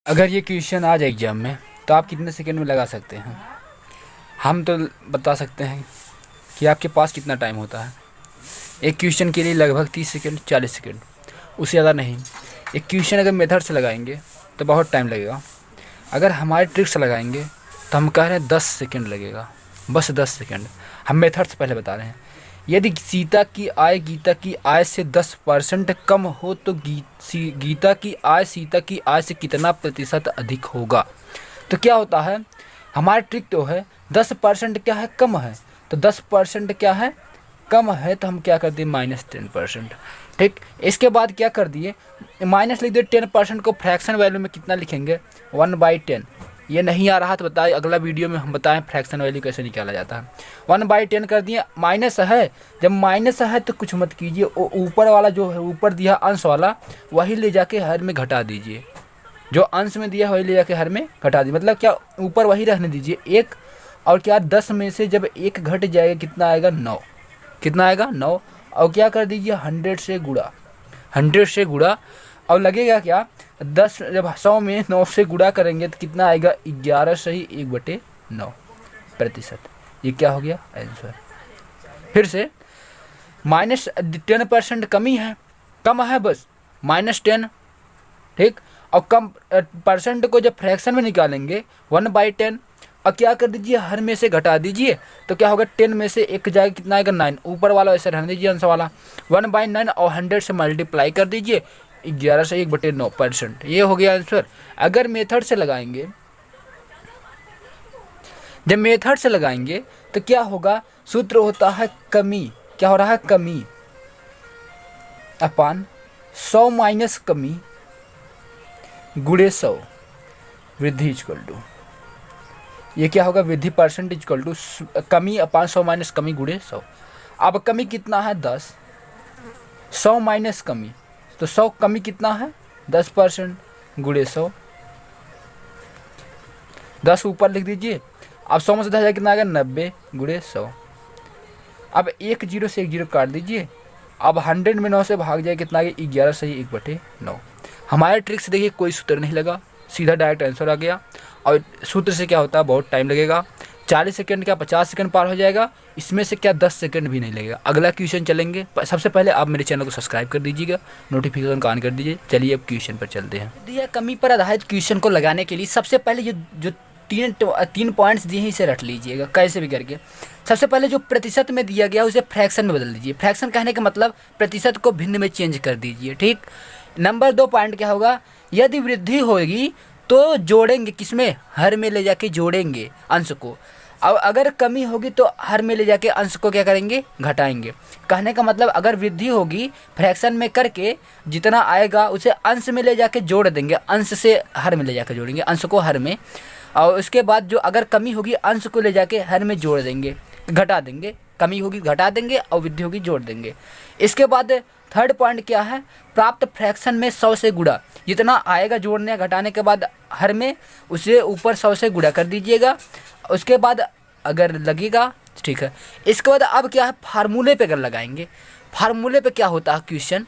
अगर ये क्वेश्चन आ जाए एग्जाम में तो आप कितने सेकंड में लगा सकते हैं? हम तो बता सकते हैं कि आपके पास कितना टाइम होता है। एक क्वेश्चन के लिए लगभग 30 सेकंड 40 सेकंड, उससे ज़्यादा नहीं। एक क्वेश्चन अगर मेथड से लगाएंगे तो बहुत टाइम लगेगा। अगर हमारे ट्रिक से लगाएंगे तो हम कह रहे हैं 10 सेकंड लगेगा, बस 10 सेकंड। हम मेथड से पहले बता रहे हैं। यदि गीता की आय से 10% कम हो तो गीता की आय सीता की आय से कितना प्रतिशत अधिक होगा? तो क्या होता है, हमारी ट्रिक तो है 10% क्या है, कम है। तो 10% क्या है, कम है, तो हम क्या कर दिए -10%। ठीक, इसके बाद क्या कर दिए, माइनस लिख दिए। 10% को फ्रैक्शन वैल्यू में कितना लिखेंगे, 1/10। ये नहीं आ रहा तो बताए, अगला वीडियो में हम बताएं फ्रैक्शन वैल्यू कैसे निकाला जाता है। 1/10 कर दिए। माइनस है, जब माइनस है तो कुछ मत कीजिए, ऊपर वाला जो है, ऊपर दिया अंश वाला, वही ले जाके हर में घटा दीजिए। जो अंश में दिया वही ले जाके हर में घटा दीजिए। मतलब क्या, ऊपर वही रहने दीजिए एक, और क्या 10 में से जब एक घट जाएगा कितना आएगा, 9। कितना आएगा, 9। और क्या कर दीजिए, 100 से गुणा, 100 से गुणा। और लगेगा क्या, 10 जब 100 में 9 से गुणा करेंगे तो कितना आएगा, 11 सही 1/9%। ये क्या हो गया आंसर। फिर से -10% कमी है, कम है बस -10। ठीक, और कम परसेंट को जब फ्रैक्शन में निकालेंगे 1/10, और क्या कर दीजिए, हर में से घटा दीजिए। तो क्या होगा, 10 में से एक जाएगा कितना आएगा, 9। ऊपर वाला वैसे रहने दीजिए, अंश वाला 1/9, और 100 से मल्टीप्लाई कर दीजिए, 11 से 1/9%। ये हो गया आंसर। अगर मेथड से लगाएंगे, जब मेथड से लगाएंगे तो क्या होगा, सूत्र होता है कमी। क्या हो रहा है, कमी अपान 100 माइनस कमी गुणे 100 वृद्धि इक्वल टू, ये क्या होगा, वृद्धि % इक्वल टू कमी अपान 100 माइनस कमी गुणे 100। अब कमी कितना है, 10। 100 माइनस कमी, तो 100 कमी कितना है, 10% गुणे 100। 10 ऊपर लिख दीजिए। अब 100 में से 10 कितना आएगा, 90 गुणे 100। अब 1 0 से 1 0 काट दीजिए। अब 100 में 9 से भाग जाए कितना आएगा, 11 सही 1/9। हमारे ट्रिक से देखिए कोई सूत्र नहीं लगा, सीधा डायरेक्ट आंसर आ गया। और सूत्र से क्या होता है, बहुत टाइम लगेगा। 40 सेकंड क्या 50 सेकंड पार हो जाएगा, इसमें से क्या 10 सेकंड भी नहीं लगेगा। अगला क्वेश्चन चलेंगे। सबसे पहले आप मेरे चैनल को सब्सक्राइब कर दीजिएगा, नोटिफिकेशन का ऑन कर दीजिए। चलिए अब क्वेश्चन पर चलते हैं। दिया कमी पर आधारित क्वेश्चन को लगाने के लिए सबसे पहले जो तीन पॉइंट्स दिए हैं इसे रट लीजिएगा कैसे भी करके। सबसे पहले जो प्रतिशत में दिया गया उसे फ्रैक्शन में बदल दीजिए। फ्रैक्शन कहने का मतलब प्रतिशत को भिन्न में चेंज कर दीजिए। ठीक, नंबर 2 पॉइंट क्या होगा, यदि वृद्धि होगी तो जोड़ेंगे किसमें, हर में ले जाके जोड़ेंगे अंश को। अब अगर कमी होगी तो हर में ले जाके अंश को क्या करेंगे, घटाएंगे। कहने का मतलब अगर वृद्धि होगी फ्रैक्शन में करके जितना आएगा उसे अंश में ले जाके जोड़ देंगे, अंश से हर में ले जाके जोड़ेंगे, अंश को हर में। और उसके बाद जो अगर कमी होगी अंश को ले जाके हर में जोड़ देंगे, घटा देंगे। कमी होगी घटा देंगे और वृद्धि होगी जोड़ देंगे। इसके बाद थर्ड पॉइंट क्या है, प्राप्त फ्रैक्शन में 100 से गुणा, जितना आएगा जोड़ने घटाने के बाद हर में उसे ऊपर 100 से गुणा कर दीजिएगा। उसके बाद अगर लगेगा ठीक है। इसके बाद अब क्या है, फार्मूले पे अगर लगाएंगे, फार्मूले पे क्या होता है क्वेश्चन,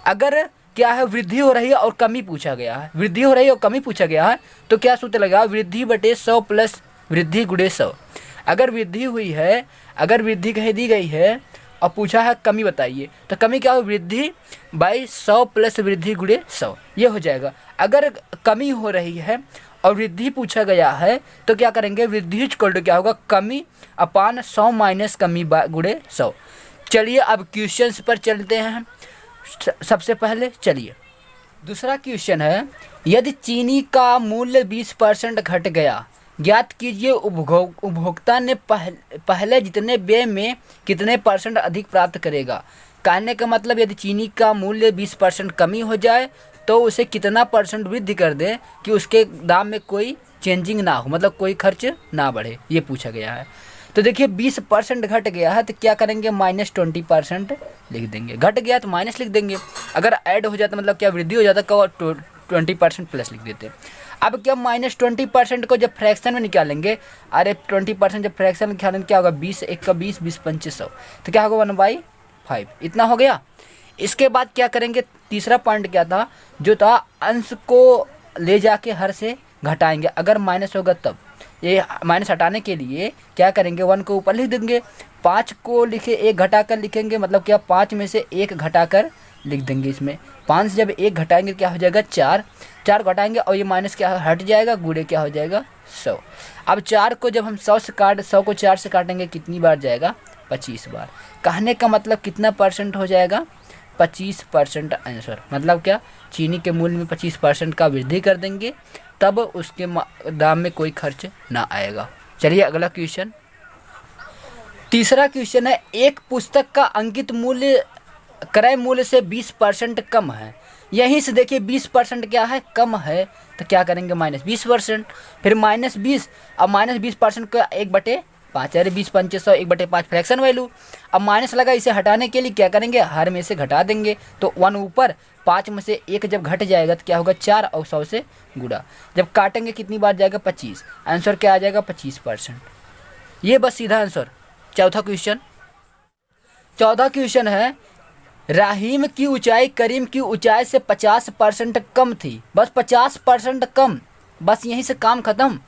अगर क्या है वृद्धि हो रही है और कमी पूछा गया है, वृद्धि हो रही है और कमी पूछा गया है, तो क्या सूत्र लगा, वृद्धि बटे 100 प्लस वृद्धि गुणे 100। अगर वृद्धि हुई है, अगर वृद्धि कहीं दी गई है और पूछा है कमी बताइए, तो कमी क्या हो, वृद्धि बाई 100 प्लस वृद्धि गुणे 100, ये हो जाएगा। अगर कमी हो रही है और वृद्धि पूछा गया है तो क्या करेंगे, वृद्धि इक्वल टू क्या होगा, कमी अपान 100 माइनस कमी गुणे 100। चलिए अब क्वेश्चंस पर चलते हैं। सबसे पहले चलिए दूसरा क्वेश्चन है, यदि चीनी का मूल्य 20% घट गया, ज्ञात कीजिए उपभोक्ता ने पहले जितने व्यय में कितने % अधिक प्राप्त करेगा। कहने का मतलब यदि चीनी का मूल्य 20% कमी हो जाए तो उसे कितना % वृद्धि कर दें कि उसके दाम में कोई चेंजिंग ना हो, मतलब कोई खर्च ना बढ़े, ये पूछा गया है। तो देखिए 20% घट गया है तो क्या करेंगे, -20% लिख देंगे। घट गया तो माइनस लिख देंगे, अगर ऐड हो जाता मतलब क्या वृद्धि हो जाता तो 20% प्लस लिख देते। अब क्या -20% को जब फ्रैक्शन में निकालेंगे, अरे 20% जब फ्रैक्शन में निकालेंगे क्या होगा, 20 1 का 20 20 25 100, तो क्या होगा 1/5, इतना हो गया। इसके बाद क्या करेंगे, तीसरा पॉइंट क्या था, जो था अंश को ले जाके हर से घटाएंगे, अगर माइनस होगा तब। ये माइनस हटाने के लिए क्या करेंगे, 1 को ऊपर लिख देंगे, 5 को लिखे 1 घटाकर लिखेंगे, मतलब क्या 5 में से 1 घटाकर लिख देंगे। इसमें 5 से जब 1 घटाएंगे क्या हो जाएगा 4, 4 घटाएंगे और ये माइनस क्या हट जाएगा, गुणे क्या हो जाएगा 100। अब 4 को जब हम 100 को 4 से काटेंगे कितनी बार जाएगा, 25 बार। कहने का मतलब कितना परसेंट हो जाएगा, 25% आंसर। मतलब क्या, चीनी के मूल्य में 25% का वृद्धि कर देंगे, तब उसके दाम में कोई खर्च ना आएगा। चलिए अगला क्वेश्चन, तीसरा क्वेश्चन है, एक पुस्तक का अंकित मूल्य क्रय मूल्य से 20% कम है। यहीं से देखिए 20% क्या है, कम है, तो क्या करेंगे -20%, फिर -20, अब -20% का 1/5, अरे 20 पंचे 100, 1/5 फ्रैक्शन वैल्यू। अब माइनस लगा, इसे हटाने के लिए क्या करेंगे, हर में से घटा देंगे, तो 1 ऊपर, 5 में से 1 जब घट जाएगा तो क्या होगा 4 और 100 से गुणा, जब काटेंगे कितनी बार जाएगा 25, आंसर क्या आ जाएगा 25%। ये बस सीधा आंसर। चौथा क्वेश्चन है, राहीम की ऊंचाई करीम की ऊंचाई से 50% कम थी, बस 50% कम, बस यहीं से काम खत्म।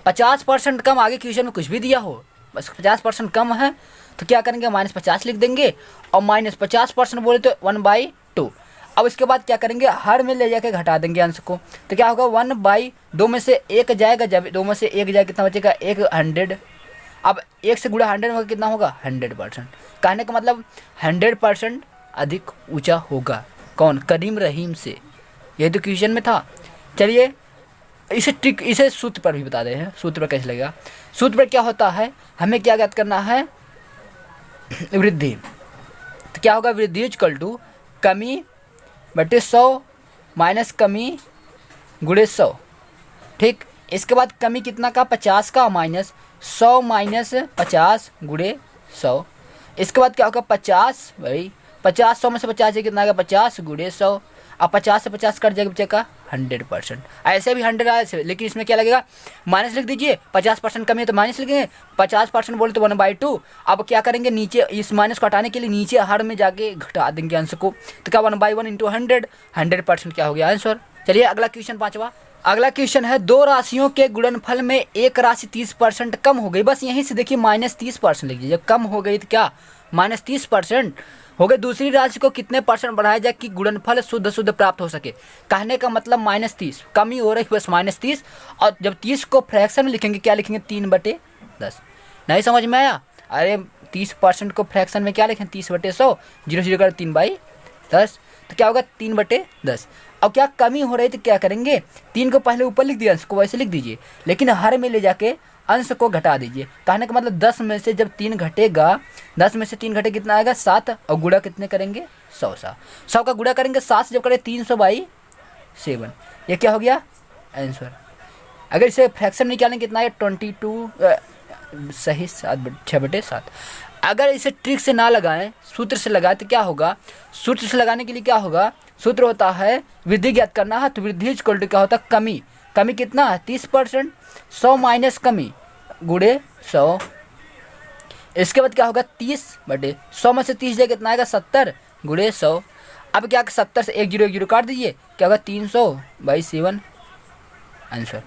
50% कम, आगे क्वेश्चन में कुछ भी दिया हो, बस 50% कम है तो क्या करेंगे -50 लिख देंगे, और -50% बोले तो 1/2। अब इसके बाद क्या करेंगे, हर में ले जाके घटा देंगे अंश को, तो क्या होगा 1/2 में से 1 जाएगा, जब 2 में से 1 जाएगा कितना बचेगा 100। अब 1 से गुणा 100 में कितना होगा 100%। कहने का मतलब 100% अधिक ऊंचा होगा, कौन, करीम रहीम से। यही तो क्वेश्चन में था। चलिए इसे सूत्र पर भी बता रहे हैं, सूत्र पर कैसे लगेगा। सूत्र पर क्या होता है, हमें क्या ज्ञात करना है, वृद्धि। तो क्या होगा, वृद्धि इक्वल टू कमी बटे 100 माइनस कमी गुणे 100। ठीक, इसके बाद कमी कितना का 50 का, माइनस 100 माइनस 50 गुणे 100। इसके बाद क्या होगा 50, भाई 50, 100 में से 50 कितना आएगा 50 गुणे 100। अब 50 से 50 कट जाएगा बचेगा 100%। ऐसे भी 100 आए, लेकिन इसमें क्या लगेगा माइनस लिख दीजिए, 50% कमी है तो माइनस लिखेंगे, 50% बोले तो 1/2। अब क्या करेंगे, नीचे इस माइनस को हटाने के लिए नीचे हर में जाके घटा देंगे अंश को, तो क्या 1/1 इंटू 100% क्या हो गया आंसर। चलिए अगला क्वेश्चन, पांचवा। अगला क्वेश्चन है, दो राशियों के गुणनफल में एक राशि 30% कम हो गई, बस यहीं से देखिए -30% लिख दीजिए, जब कम हो गई तो क्या -30% हो गए, दूसरी राशि को कितने परसेंट बढ़ाया जाए कि गुणनफल शुद्ध प्राप्त हो सके। कहने का मतलब -30, कमी हो रही बस -30, और जब 30 को फ्रैक्शन में लिखेंगे क्या लिखेंगे 3/10। नहीं समझ में आया, अरे 30% को फ्रैक्शन में क्या लिखें 30/100, 0 कर 3/10, तो क्या होगा 3/10। अब क्या कमी हो रही तो क्या करेंगे, 3 को पहले ऊपर लिख दिया, अंश को वैसे लिख दीजिए, लेकिन हर में ले जाके अंश को घटा दीजिए। कहने का मतलब 10 में से जब 3 घटेगा, 10 में से 3 घटे कितना आएगा 7, और गुणा कितने करेंगे 100 का गुणा करेंगे 7 से जब करें 300/7, ये क्या हो गया आंसर। अगर इसे फ्रैक्शन निकालें कितना है 22 सही 6/7। अगर इसे ट्रिक से ना लगाएं, सूत्र से लगाएं तो क्या होगा, सूत्र से लगाने के लिए क्या होगा, सूत्र होता है वृद्धि ज्ञात करना है, तो वृद्धि इक्वल टू क्या होता है कमी, कमी कितना है 30%, 100 माइनस कमी गुणे 100। इसके बाद क्या होगा 30/100 में से 30 जाए कितना आएगा 70 गुणे 100। अब क्या 70 से 1 0 काट दीजिए, क्या होगा 300/7 आंसर।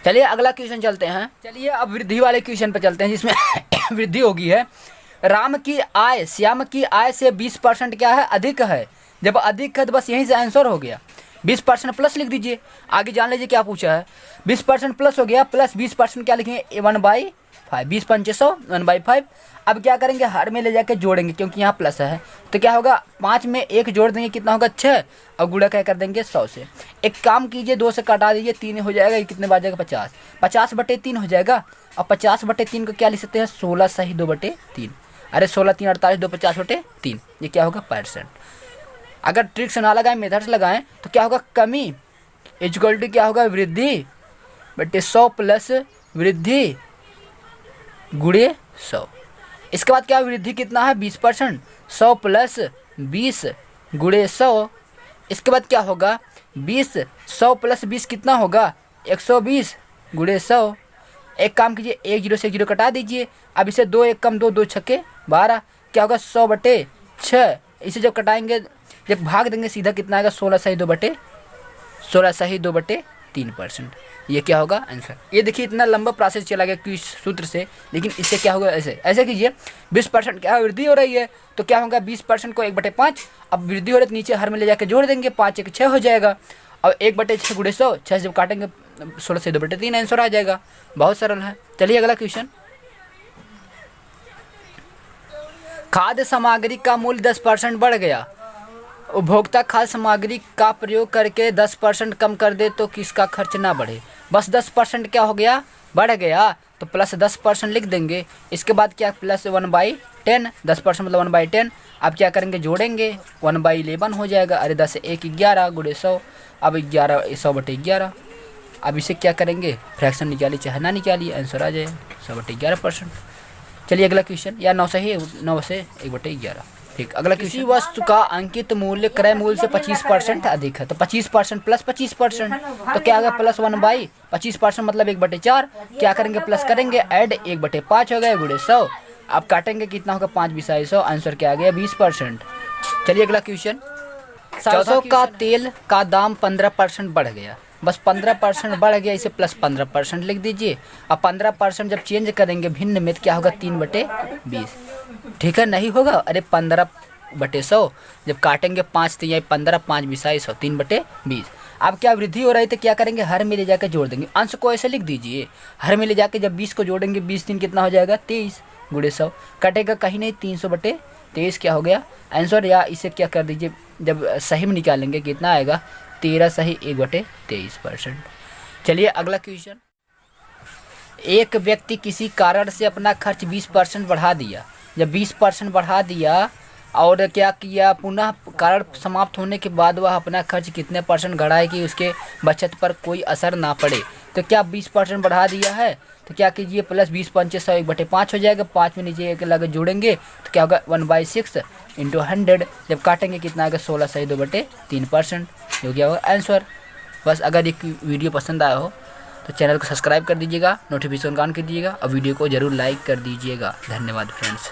चलिए अगला क्वेश्चन चलते हैं। चलिए अब वृद्धि वाले क्वेश्चन पर चलते हैं, जिसमें वृद्धि होगी है, राम की आय श्याम की आय से 20% क्या है अधिक है, जब अधिक है तो बस यहीं से आंसर हो गया, 20% प्लस लिख दीजिए। आगे जान लीजिए क्या पूछा है, 20% प्लस हो गया, प्लस 20% क्या लिखेंगे 1/5, 20 पंचे 100 1/5। अब क्या करेंगे हर में ले जाके जोड़ेंगे, क्योंकि यहाँ प्लस है, तो क्या होगा 5 में 1 जोड़ देंगे कितना होगा 6, और गुणा क्या कर देंगे 100 से। एक काम कीजिए 2 से काटा दीजिए, 3 हो जाएगा, ये कितने बार जाएगा 50, 50/3 हो जाएगा। और 50/3 को क्या लिख सकते हैं 16 सही 2/3, अरे 16 3 48 2 50/3, ये क्या होगा %। अगर ट्रिक से ना लगाएं मेथड से लगाएं तो क्या होगा कमी इक्वल टू क्या होगा वृद्धि बटे 100 प्लस वृद्धि गुणे 100। इसके बाद क्या वृद्धि कितना है 20%, 100 प्लस 20 गुणे 100। इसके बाद क्या होगा 20, 100 प्लस 20 कितना होगा 120 गुणे 100। एक काम कीजिए 1 0 से 1 0 कटा दीजिए। अब इसे 2 1 कम 2 2 छक्के 12, क्या होगा 100/6। इसे जब कटाएंगे जब भाग देंगे सीधा कितना आएगा 16 सही 2/16 सही 2/3। 3%। ये क्या होगा आंसर। ये देखिए इतना लंबा प्रोसेस चला गया किस सूत्र से, लेकिन इससे क्या होगा, ऐसे ऐसे कीजिए 20% क्या वृद्धि हो रही है तो क्या होगा 20% को 1/5, अब वृद्धि हो रही है तो नीचे हर में ले जाकर जोड़ देंगे, 5 1 6 हो जाएगा। अब 1/6 गुणे 100, 6 जब काटेंगे 16 से 2/3 आंसर आ जाएगा। बहुत सरल है। चलिए अगला क्वेश्चन। खाद्य सामग्री का मूल्य 10% बढ़ गया, उपभोक्ता खाद्य सामग्री का प्रयोग करके 10% कम कर दे तो किसका खर्च ना बढ़े। बस 10% क्या हो गया, बढ़ गया, तो प्लस 10% लिख देंगे। इसके बाद क्या, प्लस 1/10, 10% मतलब 1/10। अब क्या करेंगे, जोड़ेंगे, 1/11 हो जाएगा। अरे 10 1 11 गुणे 100, अब 11 100/11। अब इसे क्या करेंगे, फ्रैक्शन निकालिए चाहे ना निकालिए, आंसर आ जाएगा 100/11%। चलिए अगला क्वेश्चन, या 9 से ही 9 से 1/11। ठीक, अगला किसी वस्तु का अंकित मूल्य क्रय मूल्य से 25% अधिक है तो 25% प्लस 25%, तो क्या होगा प्लस 1/25% मतलब 1/4। क्या करेंगे, प्लस करेंगे, ऐड 1/5 हो गया गुणे 100। अब काटेंगे कितना होगा, 5 20 100, आंसर क्या आ गया 20%। चलिए अगला क्वेश्चन। सरसों का तेल का दाम 15% बढ़ गया, बस 15% बढ़ गया, इसे प्लस 15% लिख दीजिए। अब 15% जब चेंज करेंगे भिन्न में तो क्या होगा 3/20। ठीक है, नहीं होगा, अरे 15/100 जब काटेंगे 5 तो यही 15 5 20 100 3/20। अब क्या वृद्धि हो रही है तो क्या करेंगे, हर में ले जाकर जोड़ देंगे, अंश को ऐसे लिख दीजिए। हर में ले जाकर जब 20 को जोड़ेंगे 20 3 कितना हो जाएगा 23 गुणे 100, कटेगा कहीं नहीं, 300/23 क्या हो गया आंसर। या इसे क्या कर दीजिए, जब सही में निकालेंगे कितना आएगा 13 सही 1/23%। चलिए अगला क्वेश्चन। एक व्यक्ति किसी कारण से अपना खर्च 20% बढ़ा दिया, जब 20% बढ़ा दिया और क्या किया, पुनः कारण समाप्त होने के बाद वह अपना खर्च कितने % बढ़ाए कि उसके बचत पर कोई असर ना पड़े। तो क्या 20% बढ़ा दिया है तो क्या कीजिए, प्लस 20 5 100 1/5 हो जाएगा, 5 में नीचे एक लगे जोड़ेंगे तो क्या होगा 1/6 इंटू 100, जब काटेंगे कितना आएगा 16 सही 2/3%, जो क्या होगा आंसर। बस अगर एक वीडियो पसंद आया हो तो चैनल को सब्सक्राइब कर दीजिएगा, नोटिफिकेशन ऑन कर दीजिएगा और वीडियो को ज़रूर लाइक कर दीजिएगा। धन्यवाद फ्रेंड्स।